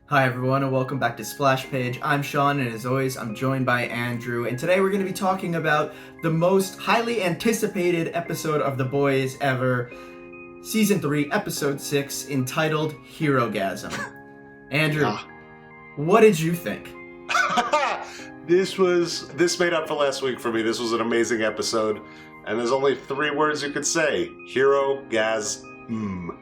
Hi everyone and welcome back to Splash Page. I'm Sean and as always I'm joined by Andrew, and today we're going to be talking about the most highly anticipated episode of The Boys ever, Season 3, Episode 6, entitled Herogasm. Andrew, what did you think? This made up for last week for me. This was an amazing episode, and there's only 3 words you could say: Herogasm.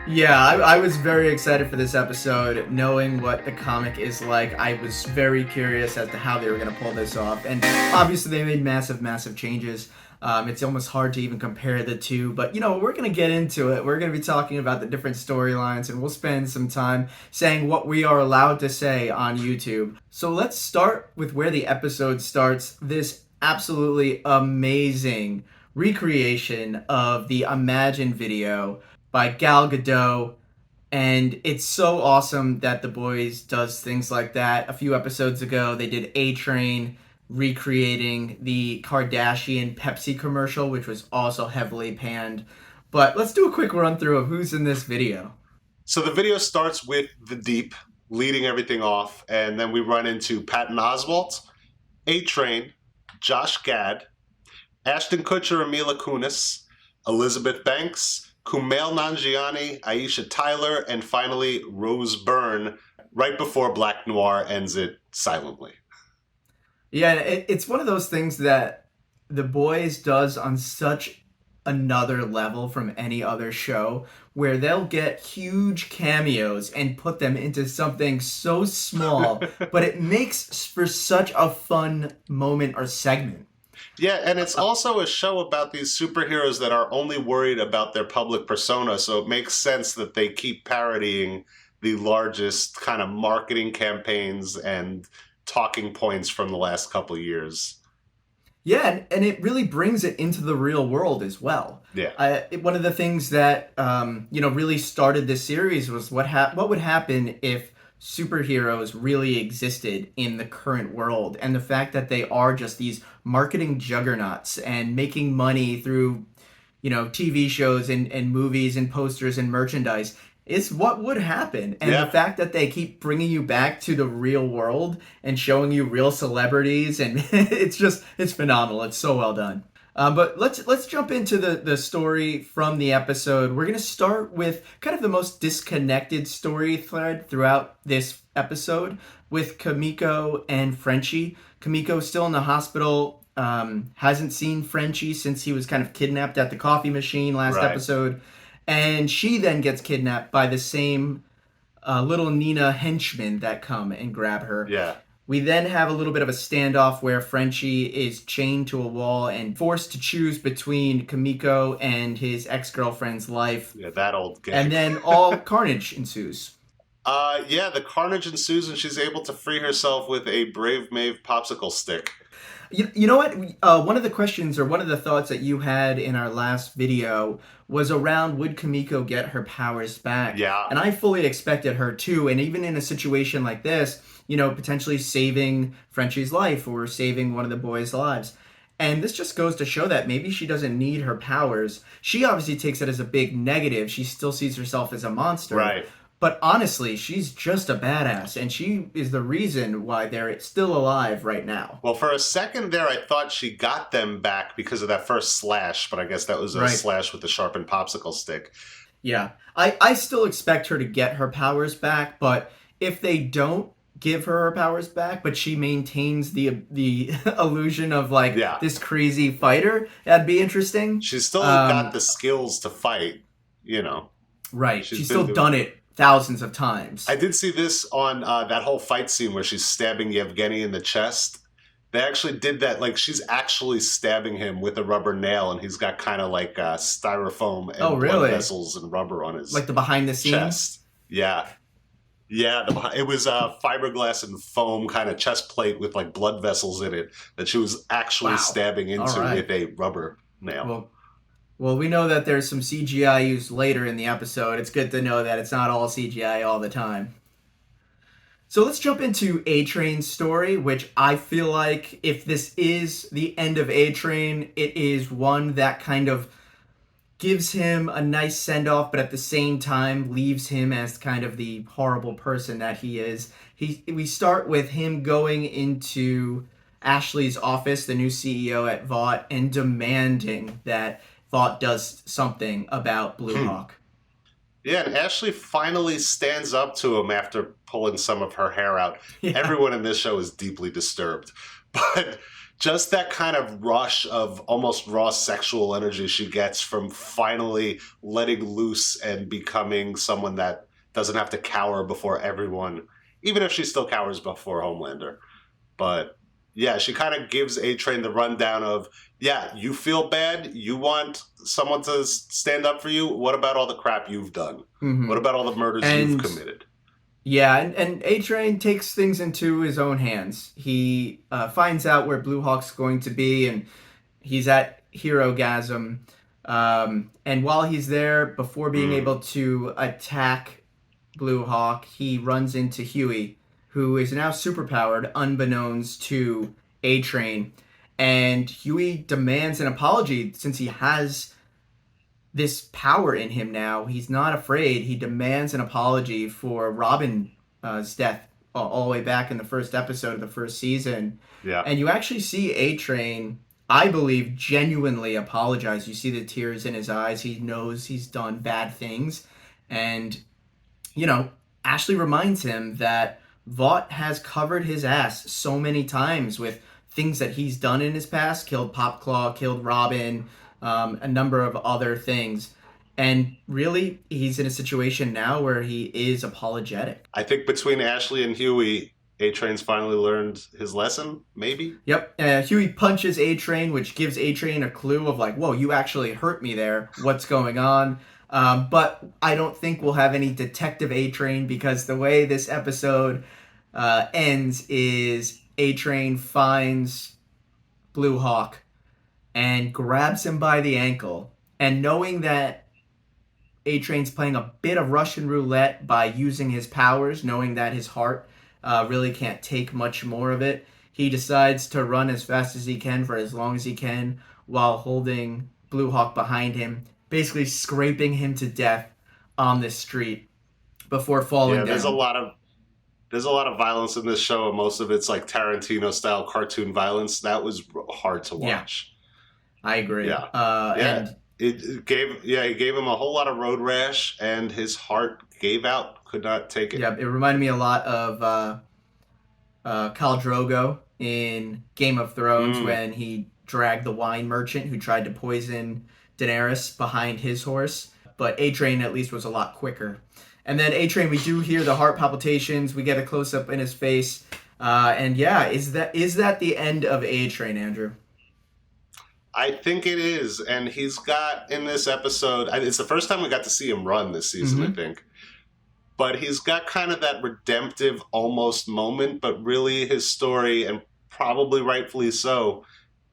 Yeah, I was very excited for this episode, knowing what the comic is like. I was very curious as to how they were going to pull this off, and obviously they made massive changes. It's almost hard to even compare the two, but we're going to get into it. We're going to be talking about the different storylines, and we'll spend some time saying what we are allowed to say on YouTube. So let's start with where the episode starts. This absolutely amazing recreation of the Imagine video by Gal Gadot, and it's so awesome that The Boys does things like that. A few episodes ago, they did Atrain recreating the Kardashian Pepsi commercial, which was also heavily panned. But let's do a quick run through of who's in this video. So the video starts with the Deep leading everything off, and then we run into Patton Oswalt, Atrain, Josh Gad, Ashton Kutcher and Mila Kunis, Elizabeth Banks, Kumail Nanjiani, Aisha Tyler, and finally Rose Byrne, right before Black Noir ends it silently. Yeah, it's one of those things that The Boys does on such another level from any other show, where they'll get huge cameos and put them into something so small, but it makes for such a fun moment or segment. Yeah, and it's also a show about these superheroes that are only worried about their public persona, so it makes sense that they keep parodying the largest kind of marketing campaigns and talking points from the last couple of years. Yeah, and it really brings it into the real world as well. Yeah. One of the things that really started this series was what would happen if superheroes really existed in the current world, and the fact that they are just these marketing juggernauts and making money through TV shows and movies and posters and merchandise is what would happen. And the fact that they keep bringing you back to the real world and showing you real celebrities, and it's phenomenal. It's so well done. But let's jump into the story from the episode. We're going to start with kind of the most disconnected story thread throughout this episode with Kamiko and Frenchie. Kamiko's still in the hospital, hasn't seen Frenchie since he was kind of kidnapped at the coffee machine last episode. And she then gets kidnapped by the same little Nina henchmen that come and grab her. Yeah. We then have a little bit of a standoff where Frenchie is chained to a wall and forced to choose between Kamiko and his ex-girlfriend's life. Yeah, that old gag. And then all carnage ensues. The carnage ensues, and she's able to free herself with a Brave Mauve popsicle stick. You know what? One of the questions, or one of the thoughts that you had in our last video was around, would Kamiko get her powers back? Yeah. And I fully expected her to. And even in a situation like this, potentially saving Frenchie's life or saving one of the boys' lives. And this just goes to show that maybe she doesn't need her powers. She obviously takes it as a big negative. She still sees herself as a monster. Right. But honestly, she's just a badass, and she is the reason why they're still alive right now. Well, for a second there, I thought she got them back because of that first slash, but I guess that was a slash with the sharpened popsicle stick. Yeah. I still expect her to get her powers back, but if they don't give her powers back, but she maintains the illusion of this crazy fighter, that'd be interesting. She's still got the skills to fight, Right. She's still done it thousands of times. I did see this on that whole fight scene where she's stabbing Yevgeny in the chest. They actually did that. Like, she's actually stabbing him with a rubber nail, and he's got kind of like styrofoam and blood vessels and rubber on his like the behind the scenes chest. Yeah. It was fiberglass and foam kind of chest plate with like blood vessels in it that she was actually stabbing into with a rubber nail. Well, we know that there's some CGI used later in the episode. It's good to know that it's not all CGI all the time. So let's jump into Atrain's story, which I feel like if this is the end of Atrain, it is one that kind of gives him a nice send off, but at the same time leaves him as kind of the horrible person that he is. We start with him going into Ashley's office, the new CEO at Vought, and demanding that Vought does something about Blue Hawk. Yeah, and Ashley finally stands up to him after pulling some of her hair out. Yeah. Everyone in this show is deeply disturbed. But just that kind of rush of almost raw sexual energy she gets from finally letting loose and becoming someone that doesn't have to cower before everyone, even if she still cowers before Homelander. But yeah, she kind of gives Atrain the rundown of, yeah, you feel bad, you want someone to stand up for you. What about all the crap you've done? Mm-hmm. What about all the murders you've committed? Yeah, and Atrain takes things into his own hands. He finds out where Blue Hawk's going to be, and he's at Herogasm. And while he's there, before being able to attack Blue Hawk, he runs into Hughie, who is now superpowered, unbeknownst to Atrain. And Hughie demands an apology since he has this power in him now. He's not afraid. He demands an apology for Robin's death all the way back in the first episode of the first season. Yeah. And you actually see Atrain, I believe, genuinely apologize. You see the tears in his eyes. He knows he's done bad things. And, you know, Ashley reminds him that Vought has covered his ass so many times with things that he's done in his past. Killed Popclaw, killed Robin, a number of other things. And really, he's in a situation now where he is apologetic. I think between Ashley and Hughie, A-Train's finally learned his lesson, maybe? Yep. Hughie punches A-Train, which gives A-Train a clue of like, whoa, you actually hurt me there. What's going on? But I don't think we'll have any Detective A-Train because the way this episode ends is A-Train finds Blue Hawk and grabs him by the ankle. And knowing that A-Train's playing a bit of Russian roulette by using his powers, knowing that his heart really can't take much more of it, he decides to run as fast as he can for as long as he can while holding Blue Hawk behind him, basically scraping him to death on this street before falling down. There's a lot of violence in this show, and most of it's like Tarantino-style cartoon violence. That was hard to watch. Yeah. I agree. Yeah. And it gave him a whole lot of road rash, and his heart gave out, could not take it. Yeah, it reminded me a lot of Khal Drogo in Game of Thrones when he dragged the wine merchant who tried to poison Daenerys behind his horse. But A-Train at least was a lot quicker. And then A-Train, we do hear the heart palpitations. We get a close-up in his face. And yeah, is that the end of A-Train, Andrew? I think it is, and he's got in this episode, it's the first time we got to see him run this season, I think. But he's got kind of that redemptive almost moment, but really his story, and probably rightfully so,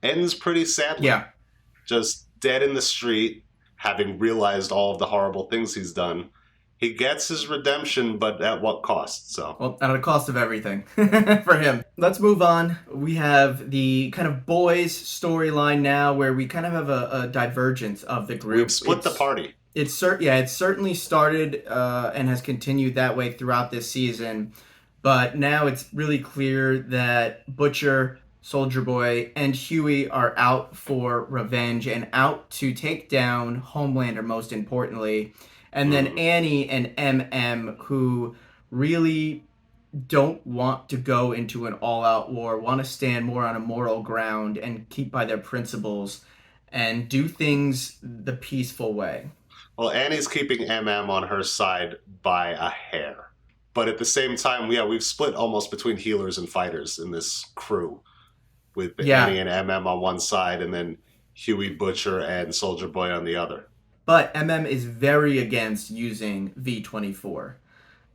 ends pretty sadly. Yeah. Just dead in the street, having realized all of the horrible things he's done. He gets his redemption, but at what cost? Well, at the cost of everything for him. Let's move on. We have the kind of boys storyline now where we kind of have a divergence of the group. We've split the party. It's certainly started and has continued that way throughout this season. But now it's really clear that Butcher, Soldier Boy, and Hughie are out for revenge and out to take down Homelander, most importantly. And then Annie and MM, who really don't want to go into an all-out war, want to stand more on a moral ground and keep by their principles and do things the peaceful way. Well, Annie's keeping MM on her side by a hair. But at the same time, we've split almost between healers and fighters in this crew. With Annie and MM on one side and then Hughie, Butcher, and Soldier Boy on the other. But MM is very against using V24.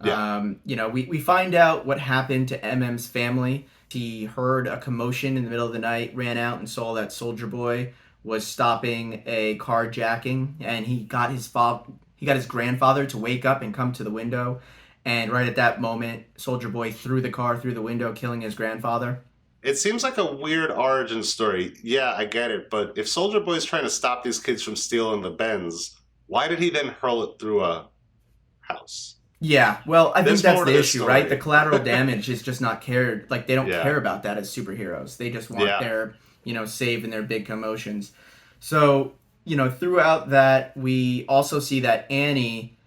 Yeah. We find out what happened to MM's family. He heard a commotion in the middle of the night, ran out and saw that Soldier Boy was stopping a carjacking, and he got his grandfather to wake up and come to the window. And right at that moment, Soldier Boy threw the car through the window, killing his grandfather. It seems like a weird origin story. Yeah, I get it, but if Soldier Boy's trying to stop these kids from stealing the Benz, why did he then hurl it through a house? Yeah, well, I think There's that's more to the this issue, right? The story. collateral damage is just not cared. Like, they don't Yeah, care about that as superheroes. They just want yeah. their, save in their big commotions. So, throughout that, we also see that Annie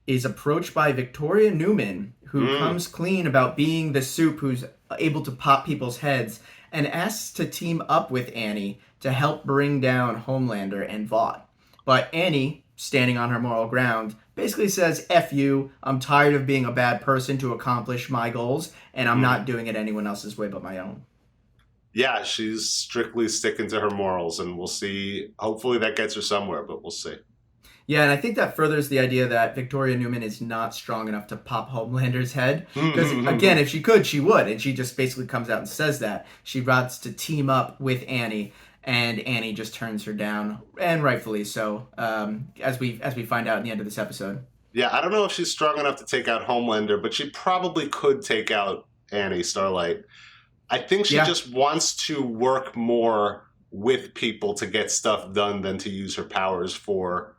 is approached by Victoria Neuman, who Mm, comes clean about being the soup who's able to pop people's heads, and asks to team up with Annie to help bring down Homelander and Vought. But Annie, standing on her moral ground, basically says, F you, I'm tired of being a bad person to accomplish my goals, and I'm mm. not doing it anyone else's way but my own. Yeah, she's strictly sticking to her morals, and we'll see. Hopefully that gets her somewhere, but we'll see. Yeah, and I think that furthers the idea that Victoria Neuman is not strong enough to pop Homelander's head. Because, again, if she could, she would. And she just basically comes out and says that. She wants to team up with Annie, and Annie just turns her down, and rightfully so, as we find out in the end of this episode. Yeah, I don't know if she's strong enough to take out Homelander, but she probably could take out Annie Starlight. I think she Yeah. just wants to work more with people to get stuff done than to use her powers for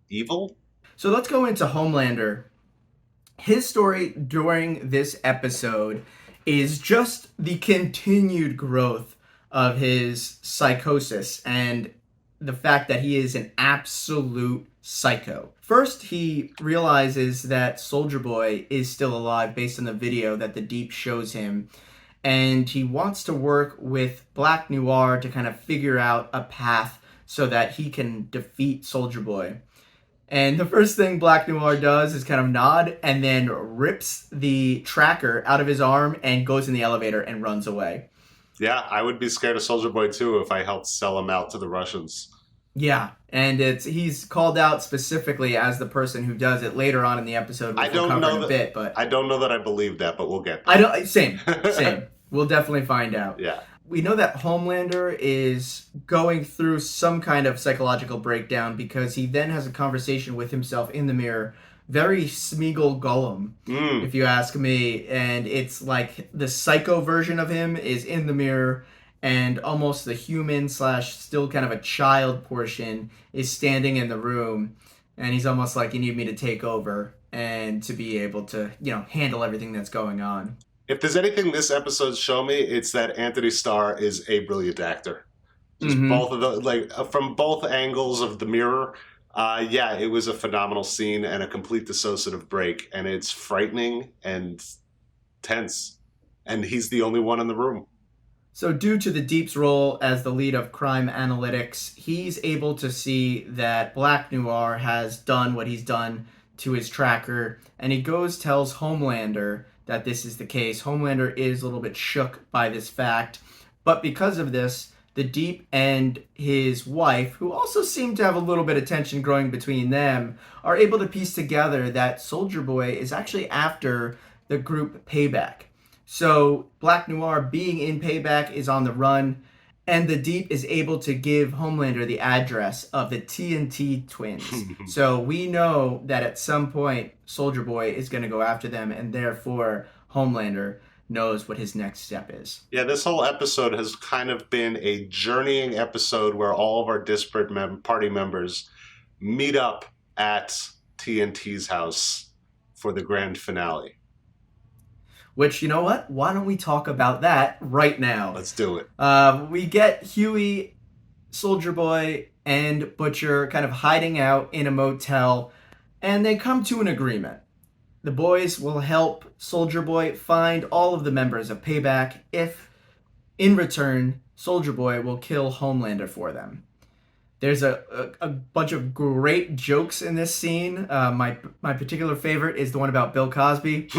evil. So let's go into Homelander. His story during this episode is just the continued growth of his psychosis and the fact that he is an absolute psycho. First, he realizes that Soldier Boy is still alive based on the video that the Deep shows him, and he wants to work with Black Noir to kind of figure out a path so that he can defeat Soldier Boy. And the first thing Black Noir does is kind of nod and then rips the tracker out of his arm and goes in the elevator and runs away. Yeah, I would be scared of Soldier Boy too if I helped sell him out to the Russians. Yeah, and he's called out specifically as the person who does it later on in the episode, I which we'll don't cover know in a that. bit. But I don't know that I believe that, but we'll get I there. don't. Same. We'll definitely find out. Yeah. We know that Homelander is going through some kind of psychological breakdown because he then has a conversation with himself in the mirror. Very Smeagol Gollum, Mm. if you ask me. And it's like the psycho version of him is in the mirror, and almost the human slash still kind of a child portion is standing in the room. And he's almost like, you need me to take over and to be able to, handle everything that's going on. If there's anything this episode's show me, it's that Anthony Starr is a brilliant actor. Just Mm-hmm. both of the from both angles of the mirror. Yeah, it was a phenomenal scene and a complete dissociative break, and it's frightening and tense. And he's the only one in the room. So, due to the Deep's role as the lead of crime analytics, he's able to see that Black Noir has done what he's done to his tracker, and he tells Homelander that this is the case. Homelander is a little bit shook by this fact, but because of this, the Deep and his wife, who also seem to have a little bit of tension growing between them, are able to piece together that Soldier Boy is actually after the group Payback. So Black Noir, being in Payback, is on the run, and the Deep is able to give Homelander the address of the TNT twins. So we know that at some point Soldier Boy is going to go after them, and therefore Homelander knows what his next step is. Yeah, this whole episode has kind of been a journeying episode where all of our disparate party members meet up at TNT's house for the grand finale. Which, you know what? Why don't we talk about that right now? Let's do it. We get Hughie, Soldier Boy, and Butcher kind of hiding out in a motel, and they come to an agreement. The boys will help Soldier Boy find all of the members of Payback if, in return, Soldier Boy will kill Homelander for them. There's a bunch of great jokes in this scene. My particular favorite is the one about Bill Cosby.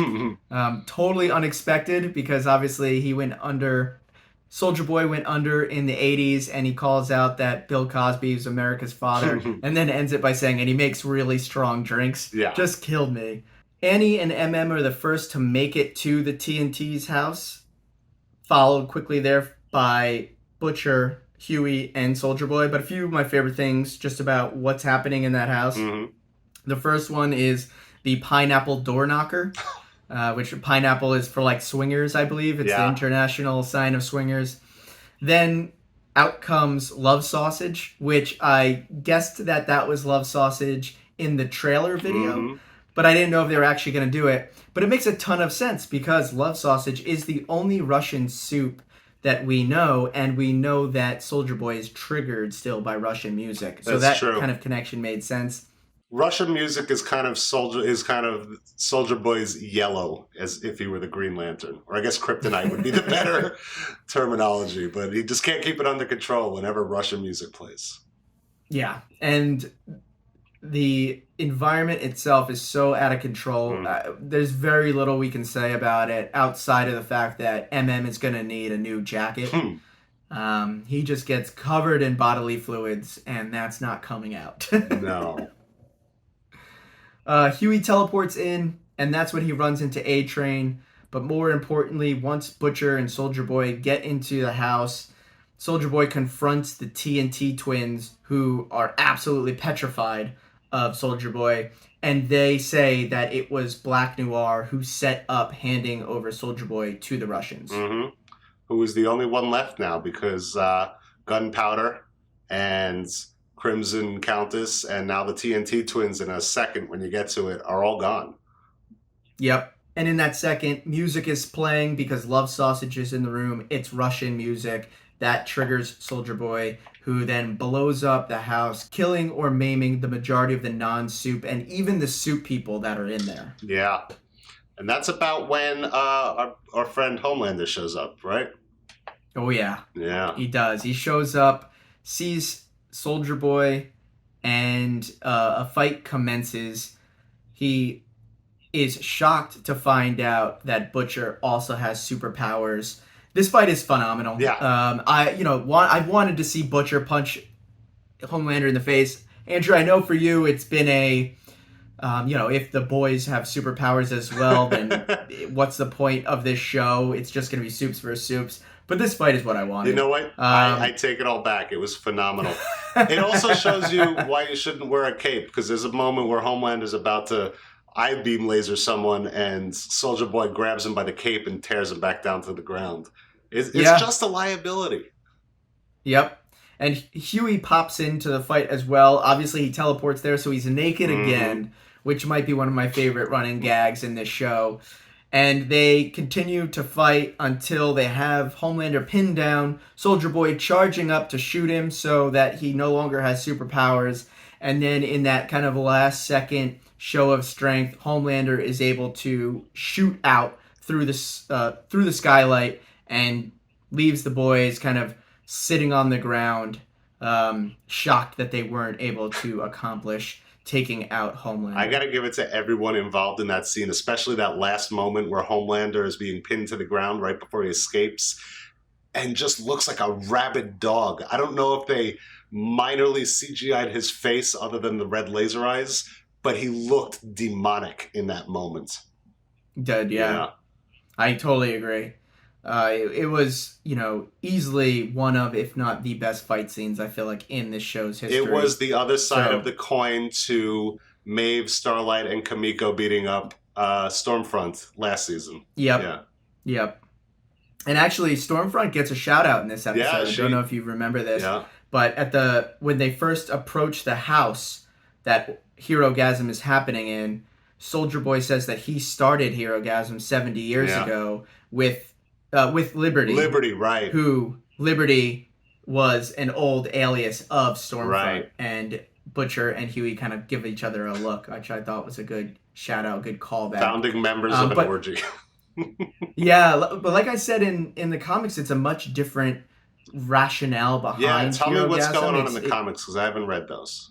Totally unexpected because obviously he went under. Soldier Boy went under in the 80s, and he calls out that Bill Cosby is America's father, and then ends it by saying, and he makes really strong drinks. Yeah. Just killed me. Annie and MM are the first to make it to the TNT's house, followed quickly there by Butcher, Hughie, and Soldier Boy. But a few of my favorite things just about what's happening in that house. Mm-hmm. The first one is the pineapple door knocker. which pineapple is for like swingers, I believe. It's the international sign of swingers. Then out comes Love Sausage, which I guessed that was Love Sausage in the trailer video, but I didn't know if they were actually going to do it. But it makes a ton of sense because Love Sausage is the only Russian soup that we know, and we know that Soldier Boy is triggered still by Russian music. So that kind of connection made sense. Russian music is kind of Soldier Boy's yellow, as if he were the Green Lantern. Or I guess kryptonite would be the better terminology, but he just can't keep it under control whenever Russian music plays. Yeah, and the environment itself is so out of control. There's very little we can say about it outside of the fact that MM is going to need a new jacket. He just gets covered in bodily fluids, and that's not coming out. No. Hughie teleports in, and that's when he runs into Atrain. But more importantly, once Butcher and Soldier Boy get into the house, Soldier Boy confronts the TNT twins, who are absolutely petrified of Soldier Boy, and they say that it was Black Noir who set up handing over Soldier Boy to the Russians. Who is the only one left now because Gunpowder and Crimson Countess and now the TNT twins in a second when you get to it are all gone. Yep. And in that second, music is playing because Love Sausage is in the room. It's Russian music. That triggers Soldier Boy, who then blows up the house, killing or maiming the majority of the non-soup and even the soup people that are in there. Yeah. And that's about when our friend Homelander shows up, right? Oh, yeah. Yeah. He does. He shows up, sees Soldier Boy, and a fight commences. He is shocked to find out that Butcher also has superpowers. This fight is phenomenal. Yeah. I wanted to see Butcher punch Homelander in the face. Andrew, I know for you it's been a, if the boys have superpowers as well, then what's the point of this show? It's just going to be Supes versus Supes. But this fight is what I wanted. You know what? I take it all back. It was phenomenal. It also shows you why you shouldn't wear a cape, because there's a moment where Homelander's about to I-beam laser someone, and Soldier Boy grabs him by the cape and tears him back down to the ground. It's just a liability. Yep. And Hughie pops into the fight as well. Obviously, he teleports there, so he's naked again, which might be one of my favorite running gags in this show. And they continue to fight until they have Homelander pinned down, Soldier Boy charging up to shoot him so that he no longer has superpowers. And then in that kind of last second show of strength, Homelander is able to shoot out through the skylight and leaves the boys kind of sitting on the ground, shocked that they weren't able to accomplish taking out Homelander. I gotta give it to everyone involved in that scene, especially that last moment where Homelander is being pinned to the ground right before he escapes and just looks like a rabid dog. I don't know if they minorly CGI'd his face other than the red laser eyes, but he looked demonic in that moment. Did, yeah. I totally agree. It was, easily one of, if not the best fight scenes, I feel like, in this show's history. It was the other side of the coin to Mauve, Starlight, and Kamiko beating up Stormfront last season. Yep. And actually, Stormfront gets a shout-out in this episode. I don't know if you remember this. But when they first approach the house that Herogasm is happening in, Soldier Boy says that he started Herogasm 70 years ago with Liberty. Liberty, right. Who, Liberty was an old alias of Stormfront. Right. And Butcher and Hughie kind of give each other a look, which I thought was a good shout-out, good callback. Founding members of an orgy. Yeah, but like I said, in the comics, it's a much different rationale behind tell me what's going on in the comics, because I haven't read those.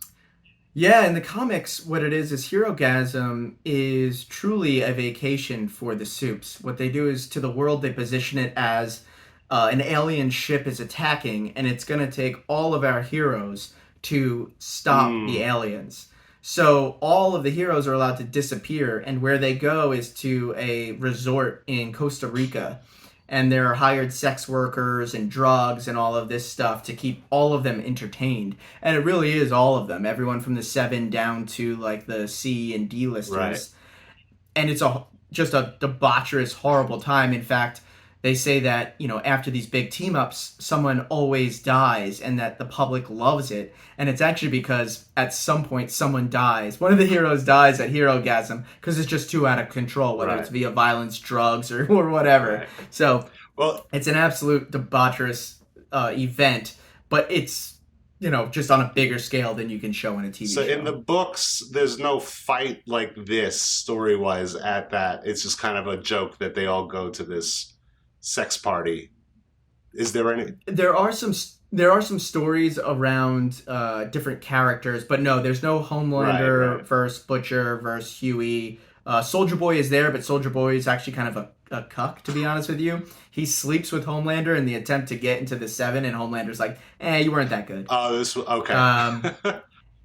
Yeah, in the comics, what it is Herogasm is truly a vacation for the Supes. What they do is, to the world, they position it as an alien ship is attacking, and it's going to take all of our heroes to stop the aliens. So all of the heroes are allowed to disappear, and where they go is to a resort in Costa Rica. And there are hired sex workers and drugs and all of this stuff to keep all of them entertained. And it really is all of them. Everyone from the 7 down to like the C and D listers. Right. And it's a just a debaucherous, horrible time. In fact, they say that, after these big team ups, someone always dies and that the public loves it. And it's actually because at some point someone dies. One of the heroes dies at Herogasm because it's just too out of control, whether it's via violence, drugs, or whatever. Right. So Well, it's an absolute debaucherous event, but it's, just on a bigger scale than you can show in a TV show. So in the books, there's no fight like this story-wise at that. It's just kind of a joke that they all go to this sex party. Is there any? There are some stories around different characters, but no, there's no Homelander versus Butcher versus Hughie. Soldier Boy is there, but Soldier Boy is actually kind of a cuck, to be honest with you. He sleeps with Homelander in the attempt to get into the 7, and Homelander's like, you weren't that good. Oh, this was okay.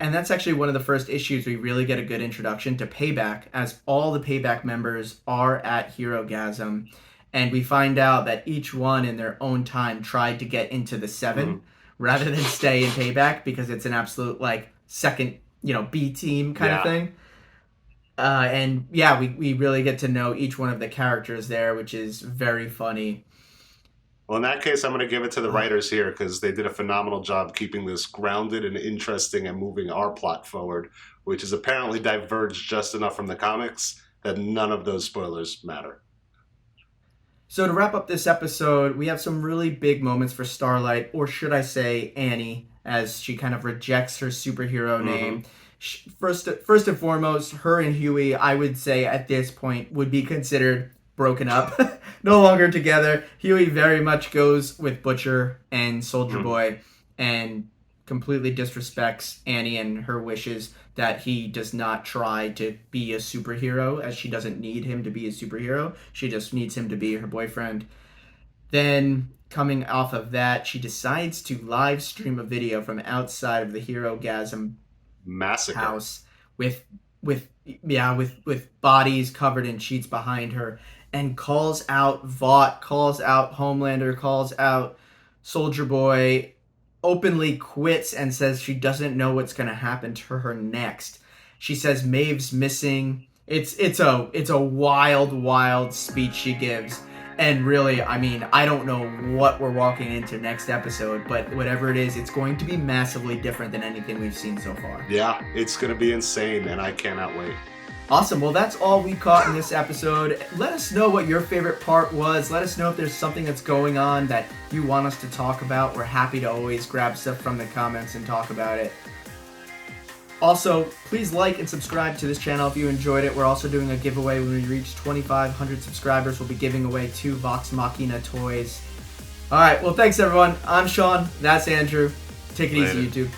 And that's actually one of the first issues we really get a good introduction to Payback, as all the Payback members are at Herogasm. And we find out that each one in their own time tried to get into the 7 rather than stay in Payback because it's an absolute, second, B team kind of thing. And yeah, we really get to know each one of the characters there, which is very funny. Well, in that case, I'm going to give it to the writers here because they did a phenomenal job keeping this grounded and interesting and moving our plot forward, which is apparently diverged just enough from the comics that none of those spoilers matter. So to wrap up this episode, we have some really big moments for Starlight, or should I say Annie, as she kind of rejects her superhero name. First and foremost, her and Hughie, I would say at this point, would be considered broken up. No longer together. Hughie very much goes with Butcher and Soldier Boy and completely disrespects Annie and her wishes that he does not try to be a superhero, as she doesn't need him to be a superhero. She just needs him to be her boyfriend. Then, coming off of that, she decides to live stream a video from outside of the Herogasm Massacre house with bodies covered in sheets behind her, and calls out Vought, calls out Homelander, calls out Soldier Boy, openly quits and says she doesn't know what's going to happen to her next. She says Mauve's missing. It's a wild speech she gives. And really, I mean, I don't know what we're walking into next episode, but whatever it is, it's going to be massively different than anything we've seen so far. Yeah, it's going to be insane, and I cannot wait. Awesome. Well, that's all we caught in this episode. Let us know what your favorite part was. Let us know if there's something that's going on that you want us to talk about. We're happy to always grab stuff from the comments and talk about it. Also, please like and subscribe to this channel if you enjoyed it. We're also doing a giveaway when we reach 2,500 subscribers. We'll be giving away 2 Vox Machina toys. All right. Well, thanks, everyone. I'm Sean. That's Andrew. Take it easy, YouTube.